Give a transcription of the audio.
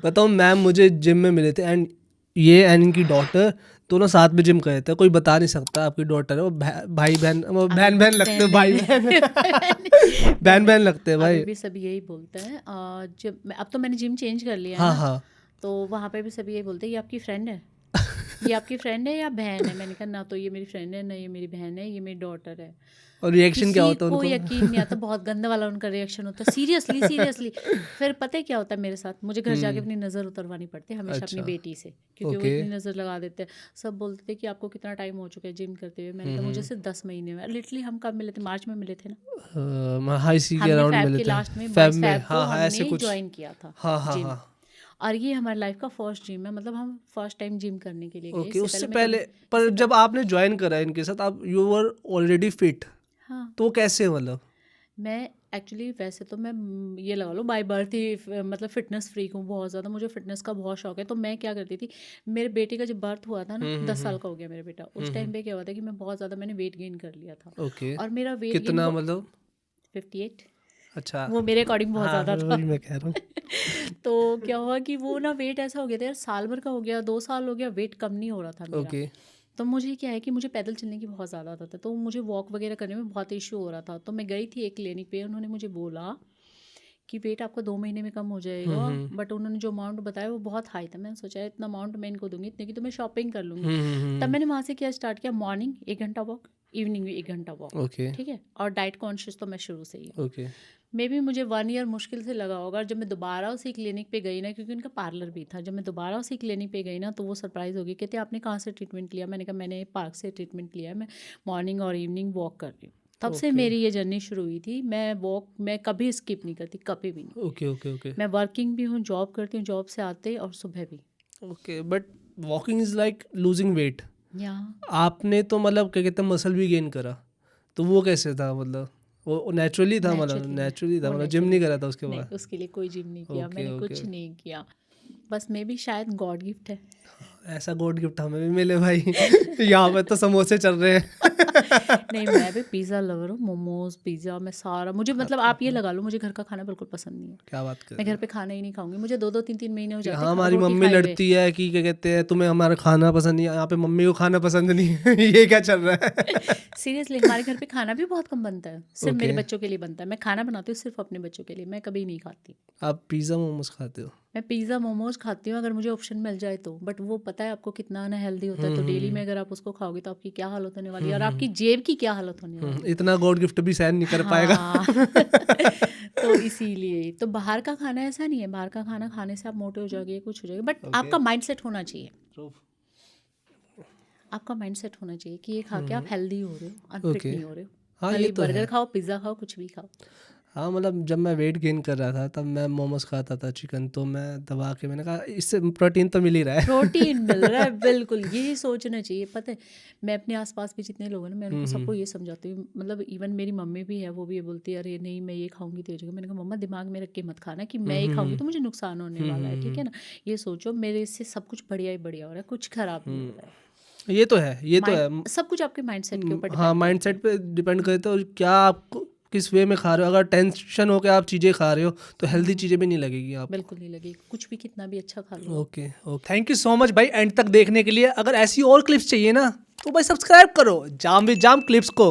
बताओ मैम मुझे जिम में मिले थे एंड इनकी डॉटर दोनों साथ में जिम गए थे। कोई बता नहीं सकता आपकी डॉटर है वो भाई बहन, वो बहन बहन लगते हैं, भाई बहन बहन बहन लगते हैं भाई। अभी भी सब यही बोलते हैं। जब अब तो मैंने जिम चेंज कर लिया है हाँ ना, हाँ। तो वहाँ पे भी सब यही बोलते हैं, ये आपकी फ्रेंड है, ये आपकी फ्रेंड है या बहन है। मैंने कहा ना तो ये मेरी फ्रेंड है, ना ये मेरी बहन है, ये मेरी डॉटर है। और रिएक्शन क्या किसी होता है को उनको? यकीन नहीं आता, बहुत गंदा वाला उनका रिएक्शन होता है, सीरियसली सीरियसली। फिर पता है क्या होता है मेरे साथ, मुझे घर जाके अपनी नज़र उतरवानी पड़ती है हमेशा अपनी अच्छा। बेटी से, क्योंकि वो ओके। इतनी नज़र लगा देते हैं। सब बोलते थे कि आपको कितना टाइम हो चुका है जिम करते हुए। मैंने कहा मुझे सिर्फ 10 महीने में। लिटरली हम कब मिले थे? मार्च में मिले थे ना। हाँ इसी के हमने अराउंड फैब मिले के थे। लास्ट में फैब 22 में, फैब को हाँ हाँ ऐसे हमने कुछ। ज्वाइन किया था हाँ हाँ जिम। हाँ। और ये हमारी लाइफ का फर्स्ट जिम है, मतलब हम फर्स्ट टाइम जिम करने के लिए गए। ओके, उससे मैं पहले कभी पर जब आपने ज्वाइन करा इनके साथ आप यू वर ऑलरेडी फिट, हाँ, तो वो कैसे मतलब? मैं एक्चुअली वैसे तो मैं ये लगा लो बाय बर्थ ही मतलब फिटनेस फ्रीक हूँ बहुत ज़्यादा। मुझे फिटनेस का बहुत शौक है। तो मैं क्या करती थी, मेरे बेटे का जब बर्थ हुआ था ना, 10 साल का हो गया मेरा बेटा, उस टाइम पे क्या हुआ था कि मैं बहुत ज़्यादा मैंने वेट गेन कर लिया था। ओके। और मेरा वेट गेन कितना मतलब? 58, अच्छा। वो मेरे अकॉर्डिंग बहुत हाँ ज़्यादा था। वही मैं कह रहा हूँ। तो क्या हुआ कि वो ना वेट ऐसा हो गया था यार, साल भर का हो गया, 2 साल हो गया, वेट कम नहीं हो रहा था मेरा। ओके। तो मुझे क्या है कि मुझे पैदल चलने की बहुत ज़्यादा आदत है, तो मुझे वॉक वगैरह करने में बहुत इशू हो रहा था। तो मैं गई थी एक क्लिनिक पे, उन्होंने मुझे बोला कि वेट आपका 2 महीने में कम हो जाएगा। बट उन्होंने जो अमाउंट बताया वो बहुत हाई था। मैंने सोचा इतना अमाउंट मैं इनको दूंगी, इतने की तो मैं शॉपिंग कर लूँगी। तब मैंने वहाँ से क्या स्टार्ट किया, मॉर्निंग 1 घंटा वॉक, इवनिंग भी 1 घंटा वॉक, ओके। ठीक है। और डाइट कॉन्शियस तो मैं शुरू से ही हूँ। ओके। मे भी मुझे 1 ईयर मुश्किल से लगा होगा। जब मैं दोबारा उसी क्लिनिक पे गई ना, क्योंकि उनका पार्लर भी था, जब मैं दोबारा उसी क्लिनिक पे गई ना, तो वो सरप्राइज़ हो गई। कहते आपने कहाँ से ट्रीटमेंट लिया? मैंने कहा मैंने पार्क से ट्रीटमेंट लिया है, मैं मॉर्निंग और इवनिंग वॉक कर रही हूँ। तब से ओके। मेरी ये जर्नी शुरू हुई थी। मैं कभी स्किप नहीं करती, कभी भी नहीं। ओके। ओके। ओके। मैं वर्किंग भी हूँ, जॉब करती हूँ, जॉब से आते और सुबह भी। Okay but walking is like losing weight. या आपने तो मतलब क्या कहते हैं मसल भी गेन करा, तो वो कैसे था मतलब? वो नेचुरली था, मतलब नेचुरली है, नेचुरली था, वो मतलब जिम नहीं नेचुरली करा है। था उसके नहीं, बाद? उसके लिए कोई जिम नहीं किया ओके मैंने, ओके। कुछ नहीं किया। बस मे भी शायद गॉड गिफ्ट है। ऐसा गॉड गिफ्ट हमें भी मिले भाई। यहाँ पे तो समोसे चल रहे हैं। नहीं, मैं भी पिज़्ज़ा लवर हूँ, मोमोज पिज़्ज़ा मैं सारा, मुझे मतलब आप ये लगा लो, मुझे घर का खाना बिल्कुल पसंद नहीं है। क्या बात कर मैं रहे घर हो? पे खाना ही नहीं खाऊंगी। मुझे 2-2 3-3 महीने हो कि जाते हाँ हमारी रोटी मम्मी खाए हुए। लड़ती है कि क्या कहते हैं तुम्हें हमारा खाना पसंद नहीं है, यहाँ पे मम्मी को खाना पसंद नहीं है। ये क्या चल रहा है? सीरियसली हमारे घर पे खाना भी बहुत कम बनता है, सिर्फ मेरे ओके। बच्चों के लिए बनता है। मैं खाना बनाती हूँ सिर्फ अपने बच्चों के लिए, मैं कभी नहीं खाती। आप पिज़्ज़ा मोमोज खाते हो? मैं पिज़्ज़ा मोमोज खाती हूँ अगर मुझे ऑप्शन मिल जाए तो। बट वो पता है आपको कितना अनहेल्दी होता है, तो डेली में अगर आप उसको खाओगे तो आपकी क्या हालत होने वाली है, और आपकी जेब की क्या हालत होने वाली है। इतना गॉड गिफ्ट भी सहन नहीं कर पाएगा। हाँ। तो इसीलिए तो बाहर का खाना ऐसा नहीं है, बाहर का खाना खाने से आप मोटे हो जाओगे, कुछ हो जाएगा, बट ओके। आपका माइंडसेट होना चाहिए। आपका माइंडसेट होना चाहिए कि ये खा के आप हेल्दी हो रहे हो, अनफिट ओके। नहीं हो रहे हो। हाँ ये खाली तो बर्गर है। खाओ, पिज़्ज़ा खाओ, कुछ भी खाओ। हाँ मतलब जब मैं वेट गेन कर रहा था तब मैं मोमोज खाता था, चिकन, तो मैं दबा के मैंने कहा इससे प्रोटीन तो मिल ही रहा है। प्रोटीन मिल रहा है, बिल्कुल यही सोचना चाहिए। पता है मैं अपने आसपास भी जितने लोग हैं ना, मैं उनको सबको ये समझाती हूँ, मतलब इवन मेरी मम्मी भी है, वो भी ये बोलती है अरे नहीं मैं ये खाऊंगी तो ये जगह। मैंने कहा मम्मा दिमाग में रख के मत खाना कि मैं ये खाऊंगी तो मुझे नुकसान होने वाला है, ठीक है ना। ये सोचो मेरे इससे सब कुछ बढ़िया ही बढ़िया हो रहा है, कुछ खराब नहीं हो रहा है। ये तो है, ये तो है। माइंड सब कुछ आपके माइंडसेट के ऊपर हाँ डिपेंड करता माइंडसेट है। पे डिपेंड करता है, और क्या आपको किस वे में खा रहे हो। अगर टेंशन हो के आप चीज़ें खा रहे हो तो हेल्दी चीज़ें भी नहीं लगेगी आपको। बिल्कुल नहीं लगेगी, कुछ भी कितना भी अच्छा खा लो। Okay okay, thank you so much भाई एंड तक देखने के लिए। अगर ऐसी और क्लिप्स चाहिए ना तो भाई सब्सक्राइब करो जाम विद जाम क्लिप्स को।